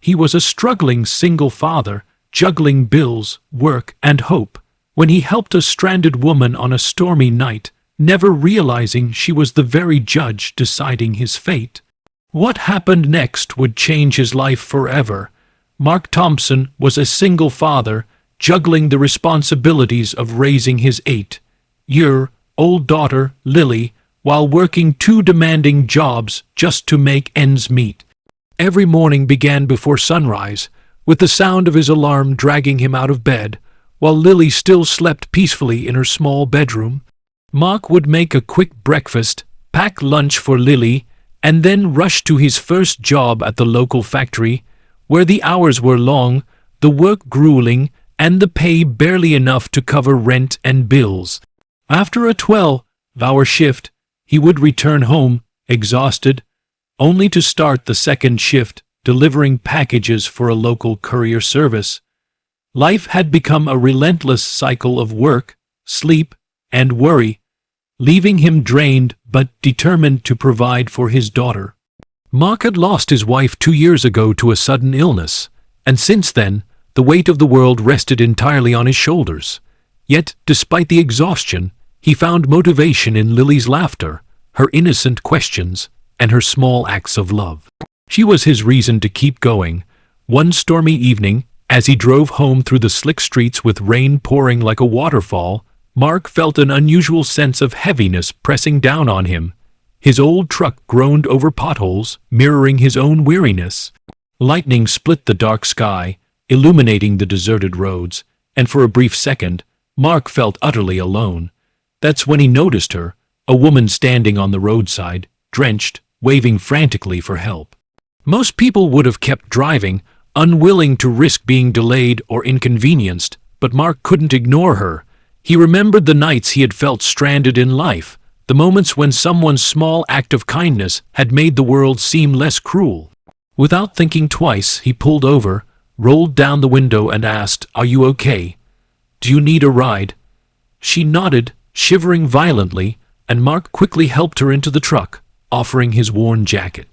He was a struggling single father, juggling bills, work, and hope, when he helped a stranded woman on a stormy night, never realizing she was the very judge deciding his fate. What happened next would change his life forever. Mark Thompson was a single father, juggling the responsibilities of raising his 8-year-old daughter, Lily, while working 2 demanding jobs just to make ends meet. Every morning began before sunrise, with the sound of his alarm dragging him out of bed, while Lily still slept peacefully in her small bedroom. Mark would make a quick breakfast, pack lunch for Lily, and then rush to his first job at the local factory, where the hours were long, the work grueling, and the pay barely enough to cover rent and bills. After a 12-hour shift, he would return home, exhausted, only to start the second shift, delivering packages for a local courier service. Life had become a relentless cycle of work, sleep, and worry, leaving him drained but determined to provide for his daughter. Mark had lost his wife 2 years ago to a sudden illness, and since then, the weight of the world rested entirely on his shoulders. Yet, despite the exhaustion, he found motivation in Lily's laughter, her innocent questions, and her small acts of love. She was his reason to keep going. One stormy evening, as he drove home through the slick streets with rain pouring like a waterfall, Mark felt an unusual sense of heaviness pressing down on him. His old truck groaned over potholes, mirroring his own weariness. Lightning split the dark sky, illuminating the deserted roads, and for a brief second, Mark felt utterly alone. That's when he noticed her, a woman standing on the roadside, drenched, waving frantically for help. Most people would have kept driving, unwilling to risk being delayed or inconvenienced, but Mark couldn't ignore her. He remembered the nights he had felt stranded in life, the moments when someone's small act of kindness had made the world seem less cruel. Without thinking twice, he pulled over, rolled down the window and asked, "Are you okay? Do you need a ride?" She nodded, shivering violently, and Mark quickly helped her into the truck, offering his worn jacket.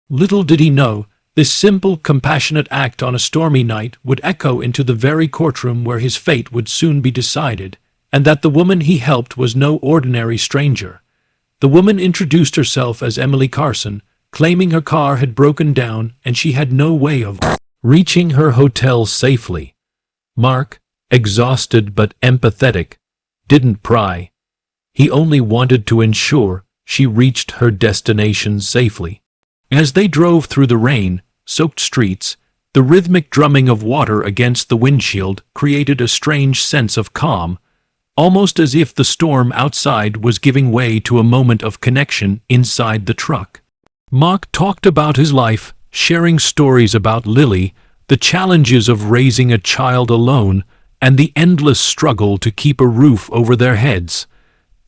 Little did he know, this simple, compassionate act on a stormy night would echo into the very courtroom where his fate would soon be decided, and that the woman he helped was no ordinary stranger. The woman introduced herself as Emily Carson, claiming her car had broken down and she had no way of reaching her hotel safely. Mark, exhausted but empathetic, didn't pry. He only wanted to ensure she reached her destination safely. As they drove through the rain-soaked streets, the rhythmic drumming of water against the windshield created a strange sense of calm, almost as if the storm outside was giving way to a moment of connection inside the truck. Mark talked about his life, sharing stories about Lily, the challenges of raising a child alone, and the endless struggle to keep a roof over their heads.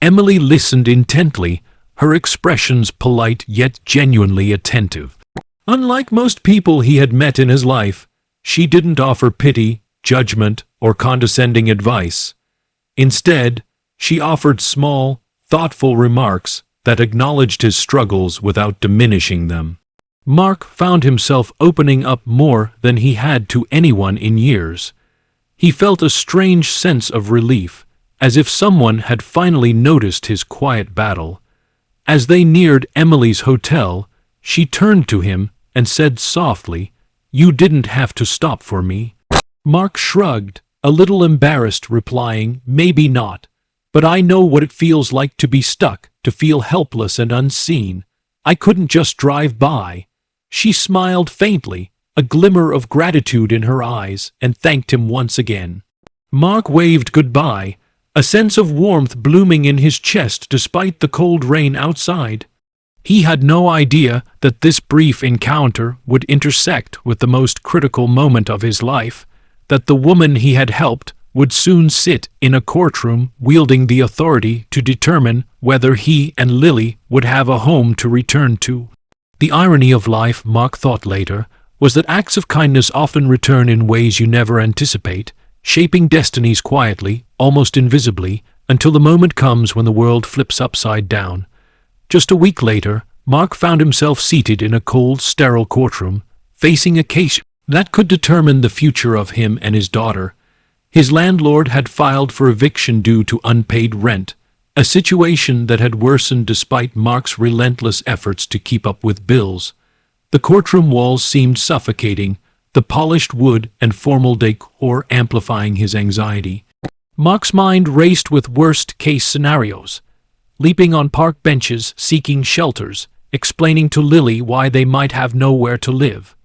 Emily listened intently, her expressions polite yet genuinely attentive. Unlike most people he had met in his life, she didn't offer pity, judgment, or condescending advice. Instead, she offered small, thoughtful remarks that acknowledged his struggles without diminishing them. Mark found himself opening up more than he had to anyone in years. He felt a strange sense of relief, as if someone had finally noticed his quiet battle. As they neared Emily's hotel, she turned to him and said softly, "You didn't have to stop for me." Mark shrugged, a little embarrassed, replying, "Maybe not, but I know what it feels like to be stuck, to feel helpless and unseen. I couldn't just drive by." She smiled faintly, a glimmer of gratitude in her eyes, and thanked him once again. Mark waved goodbye, a sense of warmth blooming in his chest despite the cold rain outside. He had no idea that this brief encounter would intersect with the most critical moment of his life, that the woman he had helped would soon sit in a courtroom wielding the authority to determine whether he and Lily would have a home to return to. The irony of life, Mark thought later, was that acts of kindness often return in ways you never anticipate, shaping destinies quietly, almost invisibly, until the moment comes when the world flips upside down. Just a week later, Mark found himself seated in a cold, sterile courtroom, facing a case that could determine the future of him and his daughter. His landlord had filed for eviction due to unpaid rent, a situation that had worsened despite Mark's relentless efforts to keep up with bills. The courtroom walls seemed suffocating, the polished wood and formal decor amplifying his anxiety. Mark's mind raced with worst-case scenarios, leaping on park benches, seeking shelters, explaining to Lily why they might have nowhere to live.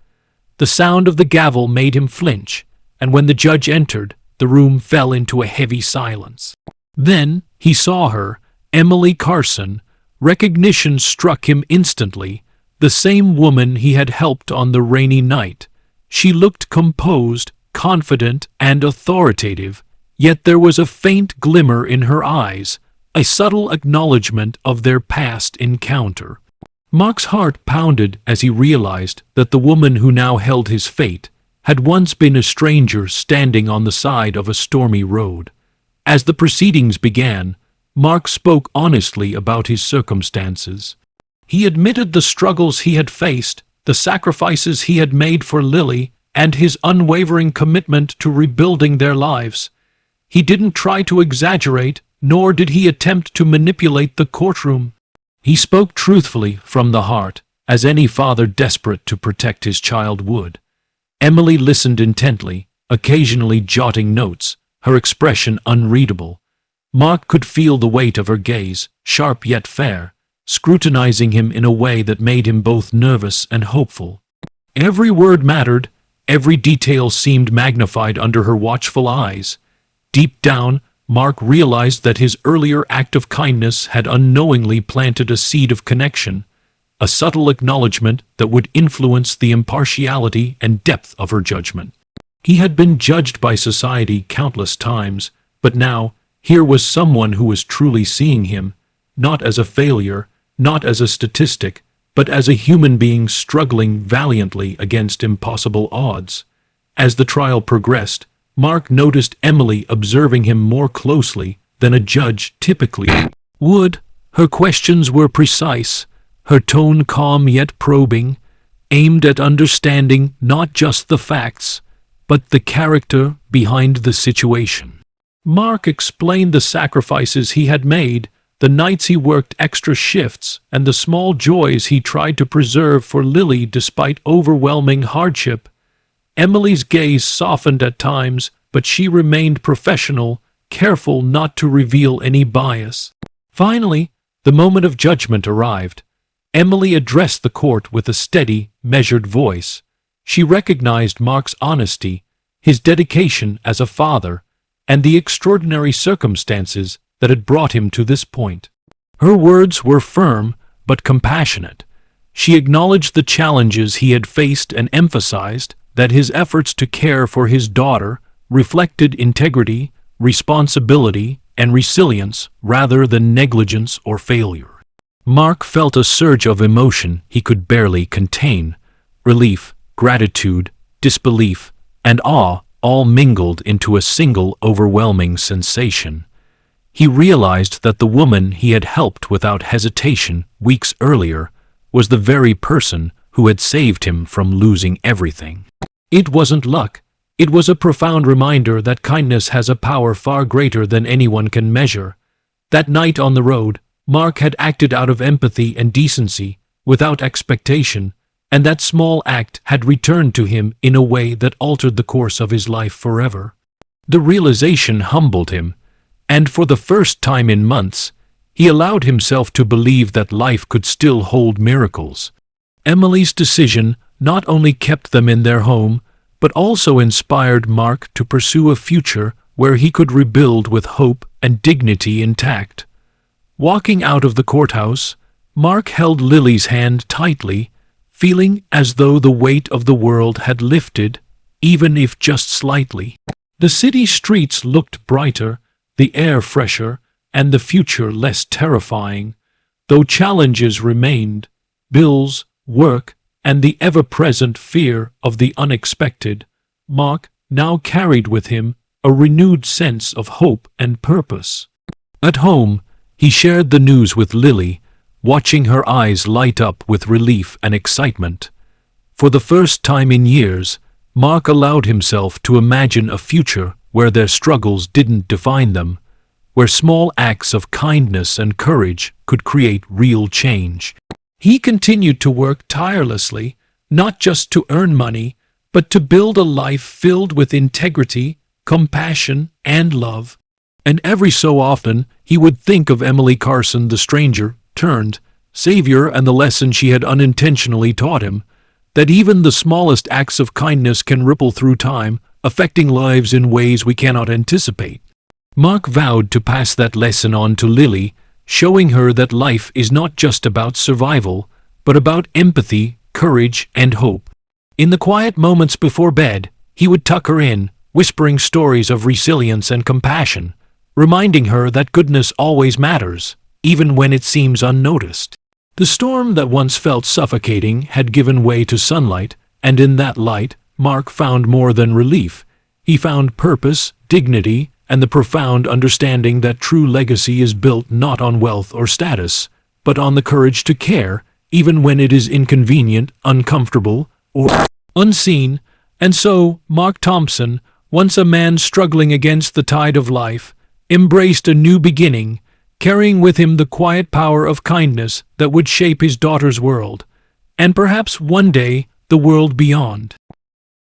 The sound of the gavel made him flinch, and when the judge entered, the room fell into a heavy silence. Then he saw her, Emily Carson. Recognition struck him instantly, the same woman he had helped on the rainy night. She looked composed, confident, and authoritative, yet there was a faint glimmer in her eyes, a subtle acknowledgement of their past encounter. Mark's heart pounded as he realized that the woman who now held his fate had once been a stranger standing on the side of a stormy road. As the proceedings began, Mark spoke honestly about his circumstances. He admitted the struggles he had faced, the sacrifices he had made for Lily, and his unwavering commitment to rebuilding their lives. He didn't try to exaggerate, nor did he attempt to manipulate the courtroom. He spoke truthfully from the heart, as any father desperate to protect his child would. Emily listened intently, occasionally jotting notes, her expression unreadable. Mark could feel the weight of her gaze, sharp yet fair, scrutinizing him in a way that made him both nervous and hopeful. Every word mattered, every detail seemed magnified under her watchful eyes. Deep down, Mark realized that his earlier act of kindness had unknowingly planted a seed of connection, a subtle acknowledgement that would influence the impartiality and depth of her judgment. He had been judged by society countless times, but now, here was someone who was truly seeing him, not as a failure, not as a statistic, but as a human being struggling valiantly against impossible odds. As the trial progressed, Mark noticed Emily observing him more closely than a judge typically would. Her questions were precise, her tone calm yet probing, aimed at understanding not just the facts, but the character behind the situation. Mark explained the sacrifices he had made, the nights he worked extra shifts, and the small joys he tried to preserve for Lily despite overwhelming hardship. Emily's gaze softened at times, but she remained professional, careful not to reveal any bias. Finally, the moment of judgment arrived. Emily addressed the court with a steady, measured voice. She recognized Mark's honesty, his dedication as a father, and the extraordinary circumstances that had brought him to this point. Her words were firm but compassionate. She acknowledged the challenges he had faced and emphasized that his efforts to care for his daughter reflected integrity, responsibility, and resilience rather than negligence or failure. Mark felt a surge of emotion he could barely contain. Relief, gratitude, disbelief, and awe all mingled into a single overwhelming sensation. He realized that the woman he had helped without hesitation weeks earlier was the very person who had saved him from losing everything. It wasn't luck. It was a profound reminder that kindness has a power far greater than anyone can measure. That night on the road, Mark had acted out of empathy and decency, without expectation, and that small act had returned to him in a way that altered the course of his life forever. The realization humbled him, and for the first time in months, he allowed himself to believe that life could still hold miracles. Emily's decision not only kept them in their home, but also inspired Mark to pursue a future where he could rebuild with hope and dignity intact. Walking out of the courthouse, Mark held Lily's hand tightly, feeling as though the weight of the world had lifted, even if just slightly. The city streets looked brighter, the air fresher, and the future less terrifying, though challenges remained: bills, work, and the ever-present fear of the unexpected. Mark now carried with him a renewed sense of hope and purpose. At home, he shared the news with Lily, watching her eyes light up with relief and excitement. For the first time in years, Mark allowed himself to imagine a future where their struggles didn't define them, where small acts of kindness and courage could create real change. He continued to work tirelessly, not just to earn money, but to build a life filled with integrity, compassion, and love. And every so often, he would think of Emily Carson, the stranger, turned savior, and the lesson she had unintentionally taught him, that even the smallest acts of kindness can ripple through time, affecting lives in ways we cannot anticipate. Mark vowed to pass that lesson on to Lily, showing her that life is not just about survival, but about empathy, courage, and hope. In the quiet moments before bed, he would tuck her in, whispering stories of resilience and compassion, reminding her that goodness always matters, even when it seems unnoticed. The storm that once felt suffocating had given way to sunlight, and in that light, Mark found more than relief. He found purpose, dignity, and the profound understanding that true legacy is built not on wealth or status, but on the courage to care, even when it is inconvenient, uncomfortable, or unseen. And so, Mark Thompson, once a man struggling against the tide of life, embraced a new beginning, carrying with him the quiet power of kindness that would shape his daughter's world, and perhaps one day the world beyond.